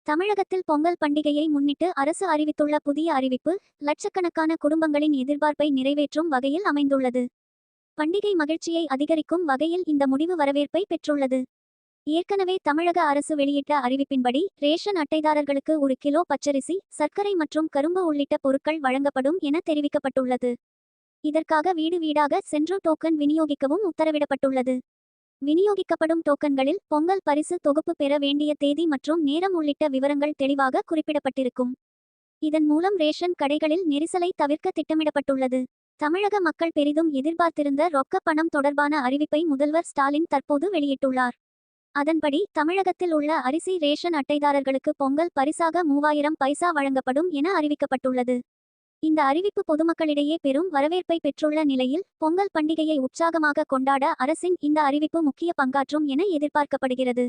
தமிழகத்தில் பொங்கல் பண்டிகையை முன்னிட்டு அரசு அறிவித்துள்ள புதிய அறிவிப்பு லட்சக்கணக்கான குடும்பங்களின் எதிர்பார்ப்பை நிறைவேற்றும் வகையில் அமைந்துள்ளது. பண்டிகை மகிழ்ச்சியை அதிகரிக்கும் வகையில் இந்த முடிவு வரவேற்பை பெற்றுள்ளது. ஏற்கனவே தமிழக அரசு வெளியிட்ட அறிவிப்பின்படி ரேஷன் அட்டைதாரர்களுக்கு 1 கிலோ பச்சரிசி, சர்க்கரை மற்றும் கரும்பு உள்ளிட்ட பொருட்கள் வழங்கப்படும் என தெரிவிக்கப்பட்டுள்ளது. இதற்காக வீடு வீடாக சென்று டோக்கன் விநியோகிக்கவும் உத்தரவிடப்பட்டுள்ளது. விநியோகிக்கப்படும் டோக்கன்களில் பொங்கல் பரிசு தொகுப்பு பெற வேண்டிய தேதி மற்றும் நேரம் உள்ளிட்ட விவரங்கள் தெளிவாக குறிப்பிடப்பட்டிருக்கும். இதன் மூலம் ரேஷன் கடைகளில் நெரிசலை தவிர்க்க திட்டமிடப்பட்டுள்ளது. தமிழக மக்கள் பெரிதும் எதிர்பார்த்திருந்த ரொக்க பணம் தொடர்பான அறிவிப்பை முதல்வர் ஸ்டாலின் தற்போது வெளியிட்டுள்ளார். அதன்படி தமிழகத்தில் உள்ள அரிசி ரேஷன் அட்டைதாரர்களுக்கு பொங்கல் பரிசாக 3000 பைசா வழங்கப்படும் என அறிவிக்கப்பட்டுள்ளது. இந்த அறிவிப்பு பொதுமக்களிடையே பெரும் வரவேற்பை பெற்றுள்ள நிலையில் பொங்கல் பண்டிகையை உற்சாகமாக கொண்டாட அரசின் இந்த அறிவிப்பு முக்கிய பங்காற்றும் என எதிர்பார்க்கப்படுகிறது.